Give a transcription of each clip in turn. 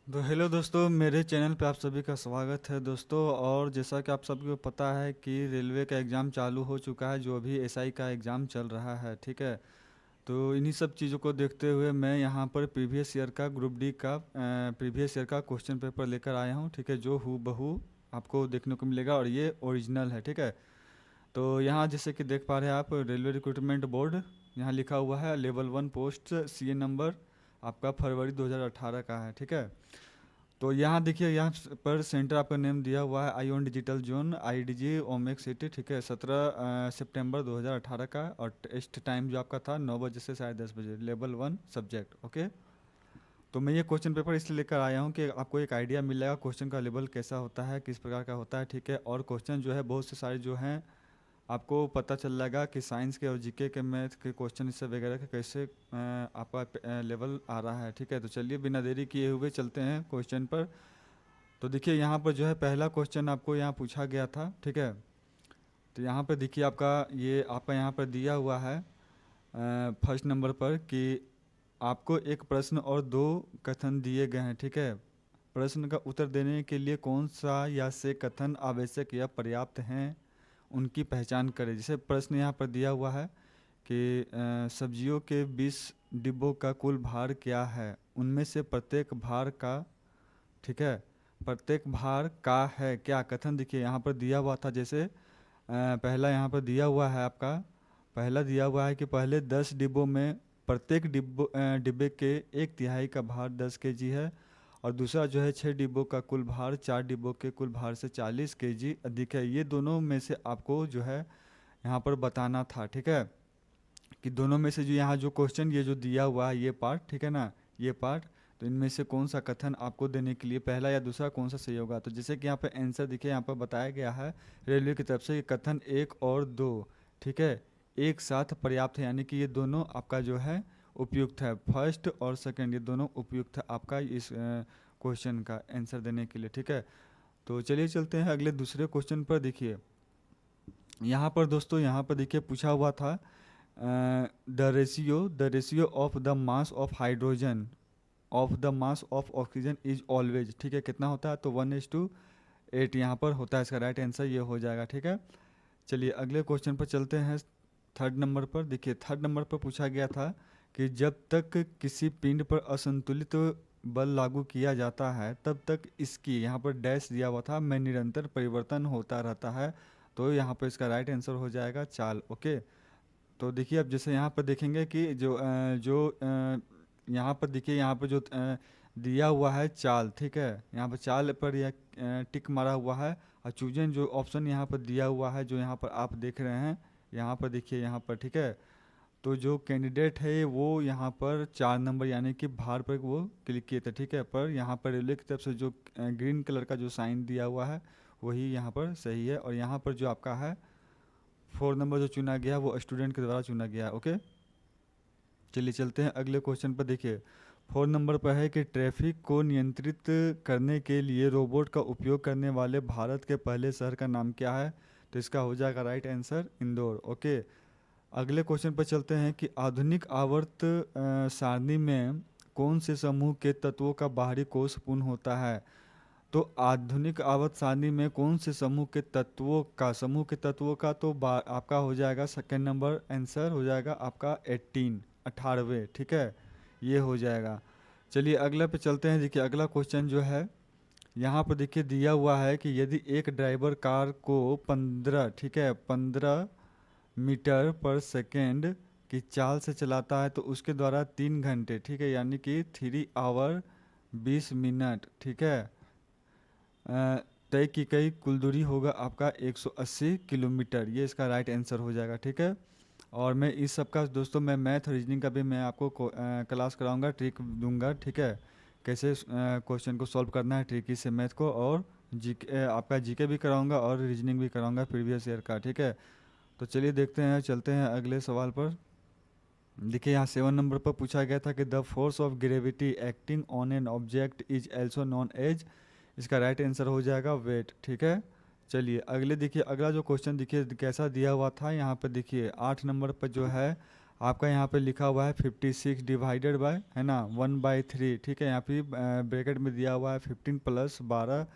तो हेलो दोस्तों, मेरे चैनल पे आप सभी का स्वागत है दोस्तों। और जैसा कि आप सभी को पता है कि रेलवे का एग्ज़ाम चालू हो चुका है, जो अभी एसआई का एग्ज़ाम चल रहा है, ठीक है। तो इन्हीं सब चीज़ों को देखते हुए मैं यहाँ पर प्रीवियस ईयर का ग्रुप डी का प्रीवियस ईयर का क्वेश्चन पेपर लेकर आया हूँ, ठीक है, जो हूबहू आपको देखने को मिलेगा और ये ओरिजिनल है, ठीक है। तो यहाँ जैसे कि देख पा रहे हैं आप, रेलवे रिक्रूटमेंट बोर्ड यहाँ लिखा हुआ है, लेवल 1 पोस्ट सीए नंबर आपका फरवरी 2018 का है, ठीक है। तो यहाँ देखिए, यहाँ पर सेंटर आपका नेम दिया हुआ है आईओन डिजिटल जोन आईडीजी ओमेक सिटी, ठीक है, 17 सितंबर 2018 का। और टेस्ट टाइम जो आपका था 9 बजे से 10:30 बजे, लेवल 1 सब्जेक्ट, ओके। तो मैं ये क्वेश्चन पेपर इसलिए लेकर आया हूँ कि आपको एक आइडिया मिल जाएगा क्वेश्चन का लेवल कैसा होता है, किस प्रकार का होता है, ठीक है। और क्वेश्चन जो है बहुत से सारे जो हैं आपको पता चल जाएगा कि साइंस के और जीके के मैथ के क्वेश्चन इससे वगैरह के कैसे आपका लेवल आ रहा है, ठीक है। तो चलिए बिना देरी किए हुए चलते हैं क्वेश्चन पर। तो देखिए यहाँ पर जो है पहला क्वेश्चन आपको यहाँ पूछा गया था, ठीक है। तो यहाँ पर देखिए आपका यहाँ पर दिया हुआ है फर्स्ट नंबर पर कि आपको एक प्रश्न और दो कथन दिए गए हैं, ठीक है। प्रश्न का उत्तर देने के लिए कौन सा या से कथन आवश्यक या पर्याप्त हैं, उनकी पहचान करें। जैसे प्रश्न यहाँ पर दिया हुआ है कि सब्जियों के 20 डिब्बों का कुल भार क्या है, उनमें से प्रत्येक भार का, ठीक है, प्रत्येक भार का है क्या। कथन देखिए यहाँ पर दिया हुआ था, जैसे पहला यहाँ पर दिया हुआ है आपका, पहला दिया हुआ है कि पहले 10 डिब्बों में प्रत्येक डिब्बे के 1/3 का भार 10 केजी है। और दूसरा जो है 6 डिब्बों का कुल भार 4 डिब्बों के कुल भार से 40 केजी अधिक है। ये दोनों में से आपको जो है यहाँ पर बताना था, ठीक है, कि दोनों में से जो यहाँ जो क्वेश्चन ये जो दिया हुआ है ये पार्ट, ठीक है ना, ये पार्ट, तो इनमें से कौन सा कथन आपको देने के लिए पहला या दूसरा कौन सा सही होगा। तो जैसे कि यहाँ पे आंसर देखिए, यहाँ पर बताया गया है रेलवे की तरफ से कि कथन 1 और 2, ठीक है, एक साथ पर्याप्त है, यानी कि ये दोनों आपका जो है उपयुक्त है। फर्स्ट और सेकंड ये दोनों उपयुक्त है आपका इस क्वेश्चन का आंसर देने के लिए, ठीक है। तो चलिए चलते हैं अगले दूसरे क्वेश्चन पर। देखिए यहाँ पर दोस्तों, यहाँ पर देखिए पूछा हुआ था the ratio of the mass of hydrogen of the mass of oxygen is always, ठीक है, कितना होता है, तो 1:8 यहाँ पर होता है। इसका राइट आंसर ये हो जाएगा, ठीक है। चलिए अगले क्वेश्चन पर चलते हैं, थर्ड नंबर पर। देखिए थर्ड नंबर पर पूछा गया था कि जब तक किसी पिंड पर असंतुलित बल लागू किया जाता है तब तक इसकी, यहाँ पर डैश दिया हुआ था, में निरंतर परिवर्तन होता रहता है। तो यहाँ पर इसका राइट आंसर हो जाएगा चाल, ओके। तो देखिए अब जैसे यहाँ पर देखेंगे कि यहाँ पर देखिए, यहाँ पर जो दिया हुआ है चाल, ठीक है, यहाँ पर चाल पर यह टिक मारा हुआ है। और चूजन जो ऑप्शन यहाँ पर दिया हुआ है, जो यहाँ पर आप देख रहे हैं, यहाँ पर देखिए, यहाँ पर, ठीक है। तो जो कैंडिडेट है वो यहाँ पर 4 नंबर यानी कि भार पर वो क्लिक किए थे, ठीक है। पर यहाँ पर रेलवे की तरफ से जो ग्रीन कलर का जो साइन दिया हुआ है वही यहाँ पर सही है। और यहाँ पर जो आपका है 4 नंबर जो चुना गया वो स्टूडेंट के द्वारा चुना गया है, ओके। चलिए चलते हैं अगले क्वेश्चन पर। देखिए 4 नंबर पर है कि ट्रैफिक को नियंत्रित करने के लिए रोबोट का उपयोग करने वाले भारत के पहले शहर का नाम क्या है। तो इसका हो जाएगा राइट आंसर इंदौर, ओके। अगले क्वेश्चन पर चलते हैं कि आधुनिक आवर्त सारणी में कौन से समूह के तत्वों का बाहरी कोष पूर्ण होता है। तो आधुनिक आवर्त सारणी में कौन से समूह के तत्वों का तो आपका हो जाएगा सेकेंड नंबर आंसर हो जाएगा आपका 18वें, ठीक है, ये हो जाएगा। चलिए अगला पे चलते हैं। देखिए अगला क्वेश्चन जो है यहाँ पर देखिए दिया हुआ है कि यदि एक ड्राइवर कार को 15, ठीक है, 15 मीटर पर सेकेंड की चाल से चलाता है तो उसके द्वारा 3 घंटे, ठीक है, यानी कि 3 आवर 20 मिनट, ठीक है, तय की गई कुल दूरी होगा आपका 180 किलोमीटर। ये इसका राइट आंसर हो जाएगा, ठीक है। और मैं इस सब का दोस्तों, मैं मैथ रीजनिंग का भी मैं आपको क्लास कराऊंगा, ट्रिक दूंगा, ठीक है, कैसे क्वेश्चन को सॉल्व करना है ट्रिकी से मैथ को। और आपका जीके भी कराऊंगा और रीजनिंग भी कराऊंगा प्रीवियस ईयर का, ठीक है। तो चलिए देखते हैं, चलते हैं अगले सवाल पर। देखिए यहाँ 7 नंबर पर पूछा गया था कि the force of gravity acting on an object is also known as, इसका राइट आंसर हो जाएगा वेट, ठीक है। चलिए अगले देखिए, अगला जो क्वेश्चन देखिए कैसा दिया हुआ था। यहाँ पर देखिए 8 नंबर पर जो है आपका यहाँ पे लिखा हुआ है 56 डिवाइडेड बाय, है ना, 1/3, ठीक है। यहाँ पे ब्रैकेट में दिया हुआ है 15 प्लस 12,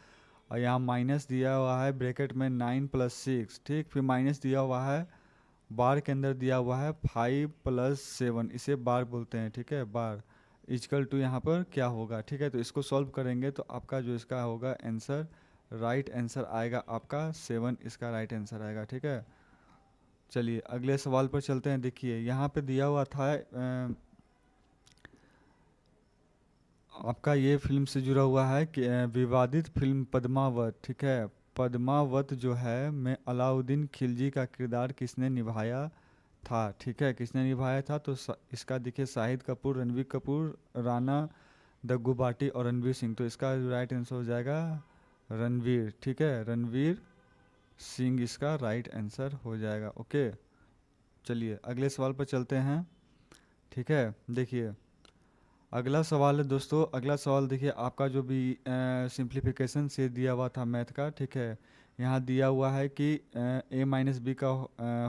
और यहाँ माइनस दिया हुआ है ब्रैकेट में 9 प्लस 6, ठीक। फिर माइनस दिया हुआ है, बार के अंदर दिया हुआ है 5 प्लस 7, इसे बार बोलते हैं, ठीक है, बार इजकल टू यहाँ पर क्या होगा, ठीक है। तो इसको सॉल्व करेंगे तो आपका जो इसका होगा आंसर, राइट आंसर आएगा आपका 7, इसका राइट आंसर आएगा, ठीक है। चलिए अगले सवाल पर चलते हैं। देखिए यहाँ पे दिया हुआ था आपका ये फिल्म से जुड़ा हुआ है कि विवादित फिल्म पद्मावत, ठीक है। पद्मावत जो है में अलाउद्दीन खिलजी का किरदार किसने निभाया था, ठीक है, किसने निभाया था। तो इसका देखिए शाहिद कपूर, रणवीर कपूर, राणा दग्गू बाटी और रणवीर सिंह। तो इसका राइट आंसर हो जाएगा रणवीर, ठीक है, रणवीर सिंह इसका राइट आंसर हो जाएगा। ओके, चलिए अगले सवाल पर चलते हैं, ठीक है। देखिए अगला सवाल है दोस्तों, अगला सवाल देखिए आपका जो भी सिंप्लीफिकेशन से दिया हुआ था मैथ का, ठीक है। यहाँ दिया हुआ है कि a माइनस बी का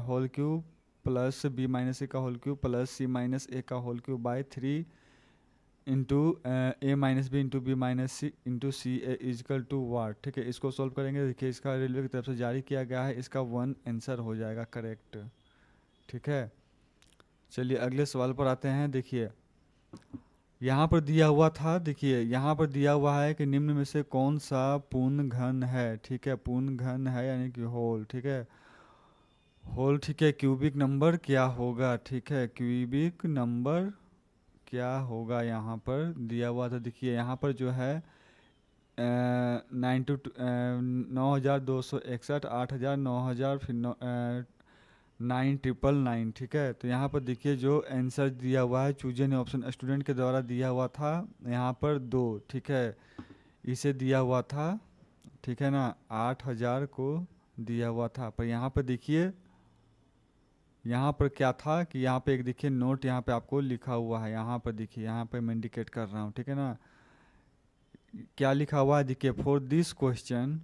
whole cube plus B minus A का whole cube plus C minus A का whole cube by 3 into A minus B into B minus C into C A is equal to what, ठीक है। इसको solve करेंगे। देखिए इसका railway की तरफ से जारी किया गया है, इसका 1 आंसर हो जाएगा करेक्ट, ठीक है। चलिए अगले सवाल पर आते हैं। देखिए यहाँ पर दिया हुआ था, देखिए यहाँ पर दिया हुआ है कि निम्न में से कौन सा पूर्ण घन है, ठीक है, पूर्ण घन है यानी कि होल, ठीक है, होल, ठीक है। क्यूबिक नंबर क्या होगा, ठीक है, क्यूबिक नंबर क्या होगा यहाँ पर दिया हुआ था। देखिए यहाँ पर जो है 9,261, 8,000, 9,000, फिर 9,999, ठीक है। तो यहाँ पर देखिए जो आंसर दिया हुआ है चूजे ने ऑप्शन स्टूडेंट के द्वारा दिया हुआ था यहाँ पर 2, ठीक है, इसे दिया हुआ था, ठीक है ना, 8,000 को दिया हुआ था। पर यहाँ पर देखिए यहाँ पर क्या था कि यहाँ पे एक देखिए नोट यहाँ पे आपको लिखा हुआ है, यहाँ पर देखिए, यहाँ पे मैं इंडिकेट कर रहा हूँ, ठीक है ना। क्या लिखा हुआ है देखिए, for this question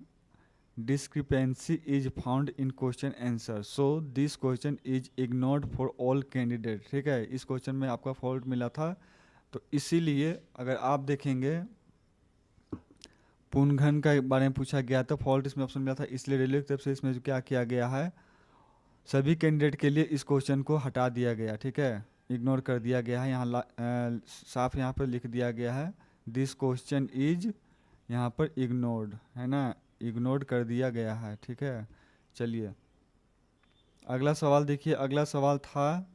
discrepancy is found in question answer, so this question is ignored for all candidate, ठीक है। इस क्वेश्चन में आपका फॉल्ट मिला था, तो इसीलिए अगर आप देखेंगे पूर्ण घन का बारे में पूछा गया तो फॉल्ट इसमें ऑप्शन मिला था, इसलिए रेलवे की तरफ से इसमें क्या किया गया है, सभी कैंडिडेट के लिए इस क्वेश्चन को हटा दिया गया, ठीक है, इग्नोर कर दिया गया है। यहाँ साफ यहाँ पर लिख दिया गया है दिस क्वेश्चन इज, यहाँ पर इग्नोर्ड, है ना, इग्नोर कर दिया गया है, ठीक है। चलिए अगला सवाल देखिए, अगला सवाल था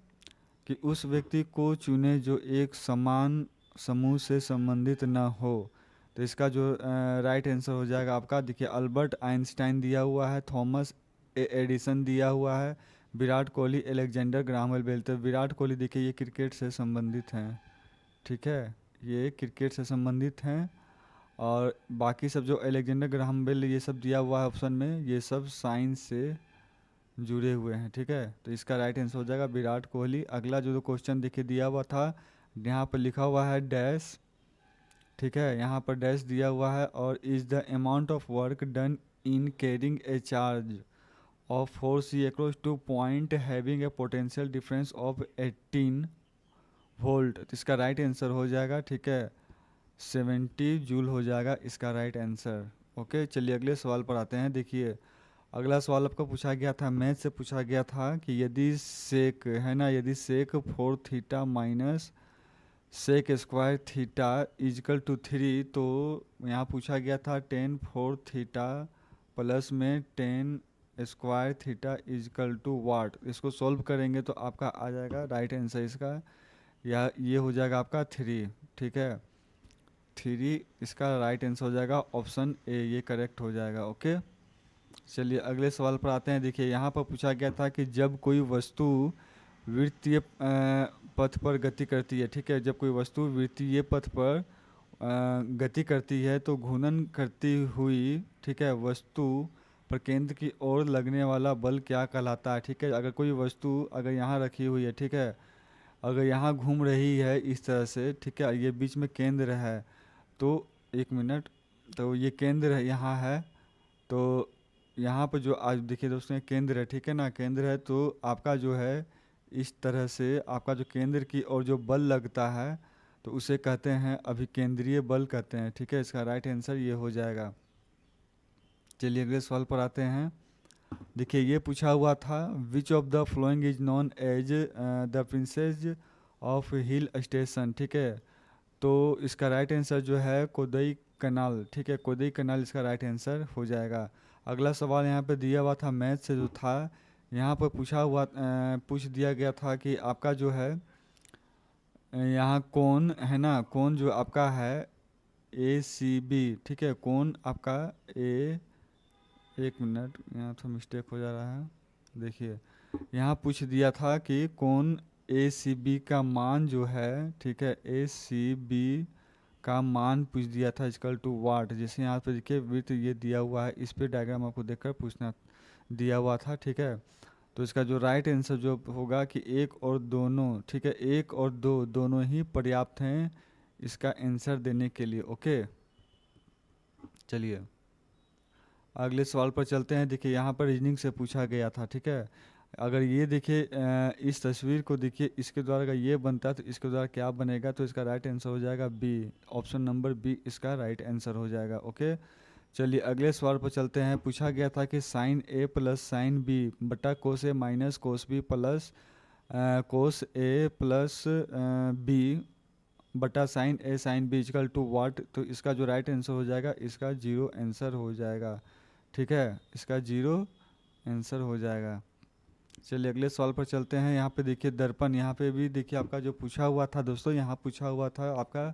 कि उस व्यक्ति को चुने जो एक समान समूह से संबंधित न हो। तो इसका जो राइट आंसर हो जाएगा आपका, देखिए अल्बर्ट आइंस्टाइन दिया हुआ है, थॉमस एडिसन दिया हुआ है, Virat Kohli, Alexander Graham Bell. तो विराट कोहली देखिए ये क्रिकेट से संबंधित हैं, ठीक है, ये क्रिकेट से संबंधित हैं। और बाकी सब जो अलेक्जेंडर ग्राहम बेल ये सब दिया हुआ है ऑप्शन में, ये सब साइंस से जुड़े हुए हैं, ठीक है। तो इसका राइट आंसर हो जाएगा विराट कोहली। अगला जो क्वेश्चन देखिए दिया हुआ था, यहाँ पर लिखा हुआ है डैश, ठीक है, यहाँ पर डैश दिया हुआ है, और is the amount of work done in carrying a charge of 4C across 2 point having a potential difference of 18 volt. तो इसका राइट आंसर हो जाएगा, ठीक है, 70 जूल हो जाएगा इसका राइट आंसर। ओके, चलिए अगले सवाल पर आते हैं। देखिए अगला सवाल आपको पूछा गया था, मैथ से पूछा गया था कि यदि सेक, है ना, यदि sec 4 theta minus sec square theta equal to 3, तो यहाँ पूछा गया था 10 4 थीटा प्लस में 10 स्क्वायर थीटा इजकल टू वाट। इसको सॉल्व करेंगे तो आपका आ जाएगा राइट आंसर इसका, या ये हो जाएगा आपका 3, ठीक है, 3 इसका राइट आंसर हो जाएगा, ऑप्शन ए ये करेक्ट हो जाएगा। ओके, चलिए अगले सवाल पर आते हैं। देखिए यहाँ पर पूछा गया था कि जब कोई वस्तु वृत्तीय पथ पर गति करती है, ठीक है, जब कोई वस्तु वृत्तीय पथ पर गति करती है तो घूर्णन करती हुई, ठीक है, वस्तु पर केंद्र की ओर लगने वाला बल क्या कहलाता है, ठीक है। अगर कोई वस्तु अगर यहाँ रखी हुई है, ठीक है, अगर यहाँ घूम रही है इस तरह से, ठीक है, ये बीच में केंद्र है, तो एक मिनट, तो ये केंद्र है यहाँ है, तो यहाँ पर जो आज देखिए दोस्तों केंद्र है, ठीक है ना, केंद्र है, तो आपका जो है इस तरह से आपका जो केंद्र की ओर जो बल लगता है तो उसे कहते हैं अभिकेंद्रीय बल कहते हैं, ठीक है। इसका राइट आंसर ये हो जाएगा। चलिए अगले सवाल पर आते हैं। देखिए ये पूछा हुआ था, which of the following is known as the princess of hill station, ठीक है। तो इसका राइट आंसर जो है कोदई कनाल, ठीक है, कोदई कनाल इसका राइट आंसर हो जाएगा। अगला सवाल यहाँ पे दिया हुआ था मैथ से जो था, यहाँ पर पूछ दिया गया था कि आपका जो है यहाँ कौन है ना, कौन जो आपका है ए सी बी, ठीक है, कौन आपका ए, एक मिनट यहाँ तो मिस्टेक हो जा रहा है। देखिए यहाँ पूछ दिया था कि कौन ए सी बी का मान जो है, ठीक है, ए सी बी का मान पूछ दिया था इक्वल टू वाट। जैसे यहाँ पे देखिए वृत्त ये दिया हुआ है, इस पे डायग्राम आपको देखकर पूछना दिया हुआ था, ठीक है। तो इसका जो राइट आंसर जो होगा कि एक और दोनों, ठीक है, एक और दो दोनों ही पर्याप्त हैं इसका आंसर देने के लिए। ओके चलिए अगले सवाल पर चलते हैं। देखिए यहाँ पर रीजनिंग से पूछा गया था, ठीक है। अगर ये देखिए इस तस्वीर को देखिए, इसके द्वारा अगर ये बनता है तो इसके द्वारा क्या बनेगा, तो इसका राइट आंसर हो जाएगा बी, ऑप्शन नंबर बी इसका राइट आंसर हो जाएगा। ओके चलिए अगले सवाल पर चलते हैं। पूछा गया था कि sine A plus sine B बटा cos A minus cos B plus cos A plus B बटा sine A sine B equal to what. तो इसका जो राइट आंसर हो जाएगा, इसका जीरो आंसर हो जाएगा, ठीक है, इसका जीरो आंसर हो जाएगा। चलिए अगले सवाल पर चलते हैं। यहाँ पे देखिए दर्पण, यहाँ पे भी देखिए आपका जो पूछा हुआ था दोस्तों, यहाँ पूछा हुआ था आपका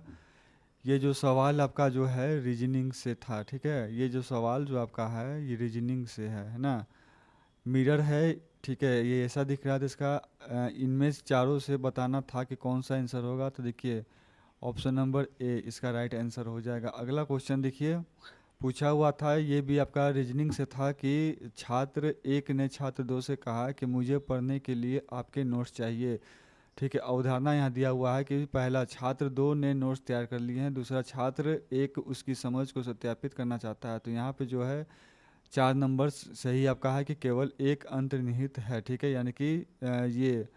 ये जो सवाल आपका जो है रीजनिंग से था, ठीक है। ये जो सवाल जो आपका है ये रीजनिंग से है ना। मिरर है, ठीक है, ये ऐसा दिख रहा था, इसका इनमें से चारों से बताना था कि कौन सा आंसर होगा। तो देखिए ऑप्शन नंबर ए इसका राइट आंसर हो जाएगा। अगला क्वेश्चन देखिए पूछा हुआ था, ये भी आपका रीजनिंग से था कि छात्र एक ने छात्र दो से कहा कि मुझे पढ़ने के लिए आपके नोट्स चाहिए, ठीक है। अवधारणा यहाँ दिया हुआ है कि पहला छात्र दो ने नोट्स तैयार कर लिए हैं, दूसरा छात्र एक उसकी समझ को सत्यापित करना चाहता है। तो यहाँ पे जो है 4 नंबर सही आपका है कि केवल एक अंतर्निहित है, ठीक है, यानी कि ये,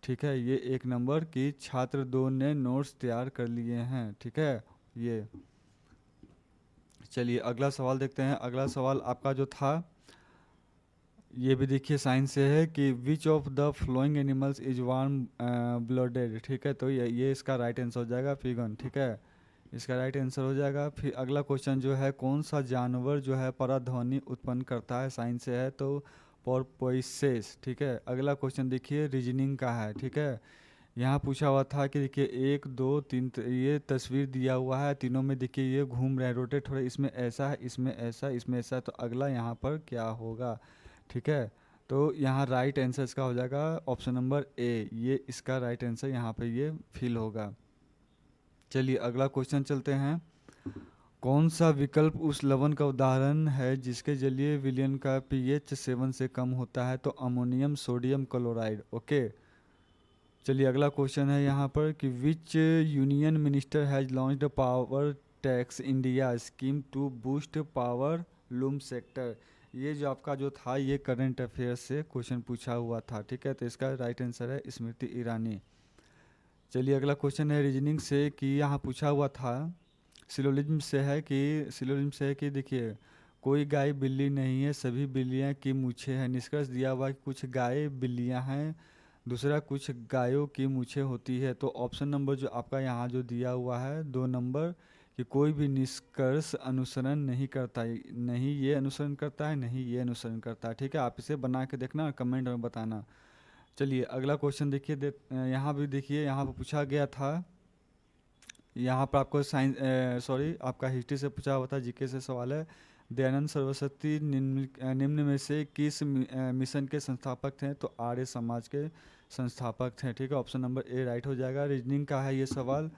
ठीक है, ये 1 नंबर की छात्र दो ने नोट्स तैयार कर लिए हैं, ठीक है ये। चलिए अगला सवाल देखते हैं। अगला सवाल आपका जो था ये भी देखिए साइंस से है कि विच of the flowing animals is warm blooded, ठीक है। तो ये इसका राइट आंसर हो जाएगा पिगन, ठीक है, इसका राइट आंसर हो जाएगा। फिर अगला क्वेश्चन जो है, कौन सा जानवर जो है पराध्वनि उत्पन्न करता है, साइंस से है तो पोर्पोइसेस, ठीक है। अगला क्वेश्चन देखिए रीजनिंग का है, ठीक है। यहाँ पूछा हुआ था कि देखिए 1 2 3 ये तस्वीर दिया हुआ है, तीनों में देखिए ये घूम रहे हैं, रोटेट हो रहे हैं, इसमें ऐसा है, इसमें ऐसा, इसमें ऐसा है, तो अगला यहाँ पर क्या होगा, ठीक है। तो यहाँ राइट आंसर इसका हो जाएगा ऑप्शन नंबर ए, ये इसका राइट आंसर यहाँ पे ये फिल होगा। चलिए अगला क्वेश्चन चलते हैं। कौन सा विकल्प उस लवण का उदाहरण है जिसके जलीय विलयन का पीएच 7 से कम होता है, तो अमोनियम सोडियम क्लोराइड। ओके चलिए अगला क्वेश्चन है यहाँ पर कि which union minister has launched power tex India scheme to boost power loom sector. ये जो आपका जो था ये करंट अफेयर से क्वेश्चन पूछा हुआ था, ठीक है। तो इसका राइट आंसर है स्मृति ईरानी। चलिए अगला क्वेश्चन है रीजनिंग से कि यहाँ पूछा हुआ था, सिलोजिज्म से है कि देखिए कोई गाय बिल्ली नहीं है, सभी बिल्लियाँ की मूछें हैं। निष्कर्ष दिया हुआ कि कुछ गाय बिल्लियाँ हैं, दूसरा कुछ गायों की मूछें होती है। तो ऑप्शन नंबर जो आपका यहाँ जो दिया हुआ है 2 नंबर कि कोई भी निष्कर्ष अनुसरण नहीं करता है, नहीं ये अनुसरण करता है, नहीं ये अनुसरण करता है, ठीक है। आप इसे बना के देखना और कमेंट में बताना। चलिए अगला क्वेश्चन देखिए यहाँ भी देखिए, यहाँ पर पूछा गया था, यहाँ पर आपको साइंस सॉरी आपका हिस्ट्री से पूछा हुआ था, जीके से सवाल है। दयानंद सरस्वती निम्न में से किस मिशन के संस्थापक थे, तो आर्य समाज के संस्थापक थे, ठीक है। ऑप्शन नंबर ए राइट हो जाएगा। रीजनिंग का है ये सवाल।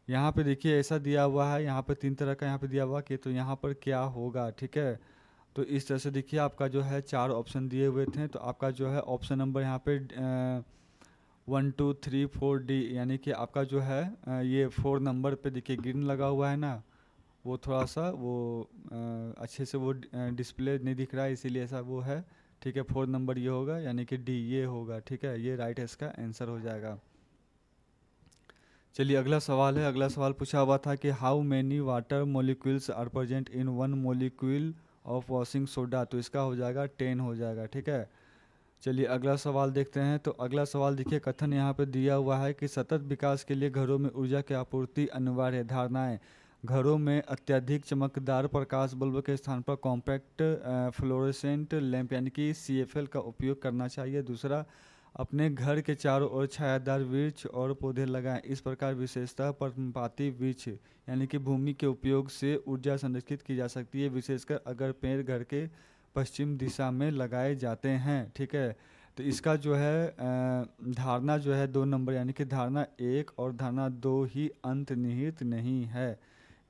यहाँ पे देखिए ऐसा दिया हुआ है, यहाँ पे 3 तरह का यहाँ पे दिया हुआ कि तो यहाँ पर क्या होगा, ठीक है। तो इस तरह से देखिए आपका जो है 4 ऑप्शन दिए हुए थे, तो आपका जो है ऑप्शन नंबर यहाँ पे 1 2 3 4 डी, यानी कि आपका जो है ये 4 नंबर पे देखिए ग्रीन लगा हुआ है ना, वो थोड़ा सा वो अच्छे से वो डिस्प्ले नहीं दिख रहा है, इसीलिए ऐसा वो है, ठीक है। 4 नंबर ये होगा, यानी कि डी ये होगा, ठीक है। ये राइट इसका आंसर हो जाएगा। चलिए अगला सवाल है। अगला सवाल पूछा हुआ था कि how many water molecules are present in 1 molecule of washing soda. तो इसका हो जाएगा 10 हो जाएगा, ठीक है। चलिए अगला सवाल देखते हैं। तो अगला सवाल देखिए, कथन यहाँ पे दिया हुआ है कि सतत विकास के लिए घरों में ऊर्जा की आपूर्ति अनिवार्य है। धारणाएं: घरों में अत्यधिक चमकदार प्रकाश बल्ब के स्थान पर कॉम्पैक्ट फ्लोरेसेंट लैंप यानी कि CFL का उपयोग करना चाहिए। दूसरा, अपने घर के चारों ओर छायादार वृक्ष और पौधे लगाएं। इस प्रकार विशेषतः पर्णपाती वृक्ष यानी कि भूमि के उपयोग से ऊर्जा संरक्षित की जा सकती है, विशेषकर अगर पेड़ घर के पश्चिम दिशा में लगाए जाते हैं, ठीक है। तो इसका जो है धारणा जो है 2 नंबर यानी कि धारणा 1 और धारणा 2 ही अंतर्निहित नहीं है।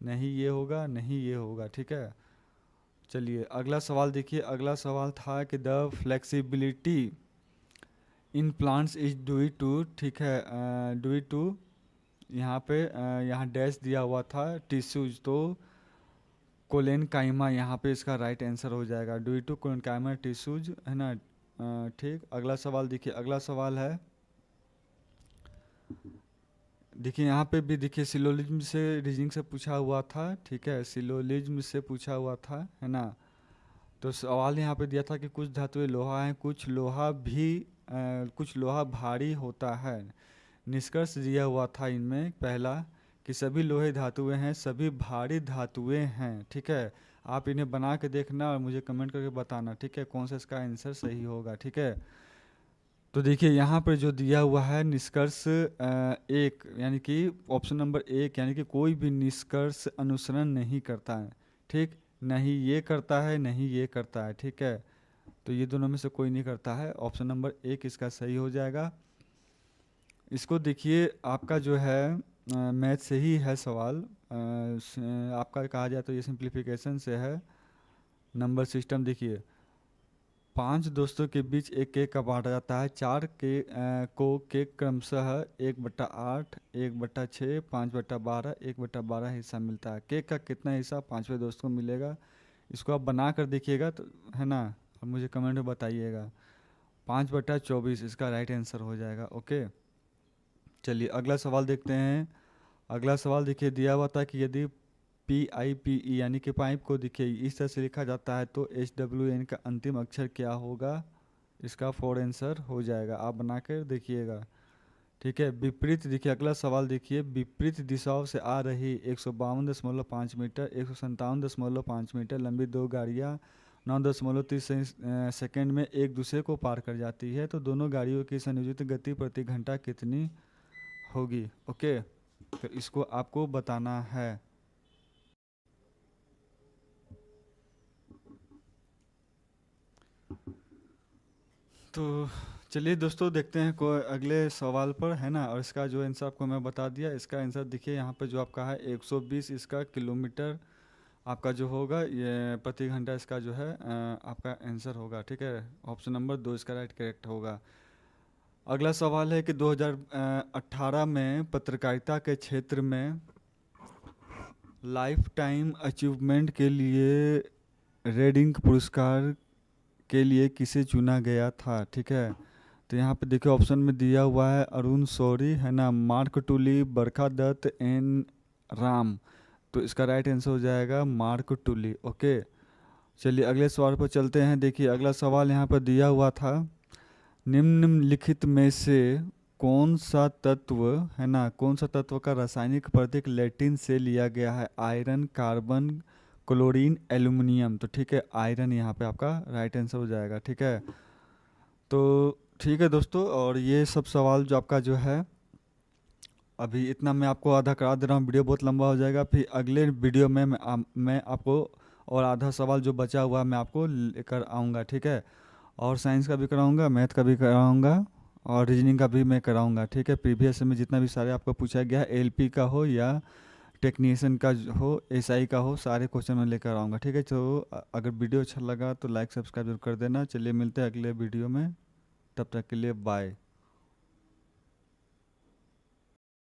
नहीं ये होगा, नहीं ये होगा, ठीक है। चलिए अगला सवाल देखिए। अगला सवाल था कि the flexibility in plants is due to, ठीक है, ड्यू टू यहाँ पे यहाँ डैश दिया हुआ था टिश्यूज, तो कोलेनकाइमा यहाँ पे इसका राइट आंसर हो जाएगा। ड्यू टू कोलेनकाइमा टिश्यूज, है ना, ठीक। अगला सवाल देखिए। अगला सवाल है, देखिए यहाँ पे भी देखिए सिलोलिज्म से रीजनिंग से पूछा हुआ था, ठीक है। सिलोलिज्म से पूछा हुआ था, है ना। तो सवाल यहाँ पे दिया था कि कुछ धातुएं लोहा हैं, कुछ लोहा भारी होता है। निष्कर्ष दिया हुआ था इनमें पहला कि सभी लोहे धातुएं हैं, सभी भारी धातुएं हैं, ठीक है। आप इन्हें बना के देखना और मुझे कमेंट करके बताना, ठीक है, कौन सा इसका आंसर सही होगा, ठीक है। तो देखिए यहाँ पर जो दिया हुआ है निष्कर्ष 1 यानी कि ऑप्शन नंबर 1 यानी कि कोई भी निष्कर्ष अनुसरण नहीं करता है, ठीक। नहीं ये करता है, नहीं ये करता है, ठीक है। तो ये दोनों में से कोई नहीं करता है। ऑप्शन नंबर 1 इसका सही हो जाएगा। इसको देखिए आपका जो है मैथ से ही है सवाल, आपका कहा जाए तो ये सिंप्लीफिकेशन से है। नंबर सिस्टम देखिए, 5 दोस्तों के बीच एक केक का बांटा जाता है। 4 को केक क्रमशः 1/8, 1/6, 5/12, 1/12 हिस्सा मिलता है। केक का कितना हिस्सा 5वें दोस्त को मिलेगा? इसको आप बना कर देखिएगा तो, है ना, और मुझे कमेंट में बताइएगा। 5/24 इसका राइट आंसर हो जाएगा, ओके। चलिए अगला सवाल देखते हैं। अगला सवाल देखिए, दिया हुआ था कि यदि PIPE यानी कि पाइप को देखिए इस तरह से लिखा जाता है तो HWN का अंतिम अक्षर क्या होगा? इसका 4 आंसर हो जाएगा, आप बनाकर देखिएगा, ठीक है। विपरीत देखिए, अगला सवाल देखिए, विपरीत दिशाओं से आ रही 152.5 मीटर 157.5 मीटर लंबी 2 गाड़ियाँ 9.30 सेकेंड में एक दूसरे को पार कर जाती है, तो दोनों गाड़ियों की संयोजित गति प्रति घंटा कितनी होगी? ओके, तो इसको आपको बताना है। तो चलिए दोस्तों देखते हैं कोई अगले सवाल पर, है ना। और इसका जो आंसर आपको मैं बता दिया, इसका आंसर देखिए यहाँ पे जो आपका है 120 इसका किलोमीटर आपका जो होगा ये प्रति घंटा, इसका जो है आपका आंसर होगा, ठीक है। ऑप्शन नंबर 2 इसका राइट करेक्ट होगा। अगला सवाल है कि 2018 में पत्रकारिता के क्षेत्र में लाइफ टाइम अचीवमेंट के लिए रेडिंग पुरस्कार के लिए किसे चुना गया था, ठीक है। तो यहाँ पे देखिए ऑप्शन में दिया हुआ है अरुण शौरी, है ना, मार्क टुली, बरखा दत्त, एन राम। तो इसका राइट आंसर हो जाएगा मार्क टुली, ओके। चलिए अगले सवाल पर चलते हैं। देखिए अगला सवाल यहाँ पर दिया हुआ था, निम्नलिखित में से कौन सा तत्व, है ना, कौन सा तत्व का रासायनिक प्रतीक लैटिन से लिया गया है? Iron, carbon, chlorine, aluminium. तो ठीक है, आयरन यहाँ पे आपका राइट आंसर हो जाएगा, ठीक है। तो ठीक है दोस्तों, और ये सब सवाल जो आपका जो है अभी इतना मैं आपको आधा करा दे रहा हूँ, वीडियो बहुत लंबा हो जाएगा। फिर अगले वीडियो में मैं आपको और आधा सवाल जो बचा हुआ है मैं आपको लेकर आऊँगा, ठीक है। और साइंस का भी कराऊँगा, मैथ का भी कराऊँगा और रीजनिंग का भी मैं कराऊँगा, ठीक है। प्रीवियस में जितना भी सारे आपको पूछा गया है, LP का हो या टेक्नीशियन का हो, SI का हो, सारे क्वेश्चन मैं लेकर आऊँगा, ठीक है। तो अगर वीडियो अच्छा लगा तो लाइक सब्सक्राइब जरूर कर देना। चलिए मिलते हैं अगले वीडियो में, तब तक के लिए बाय।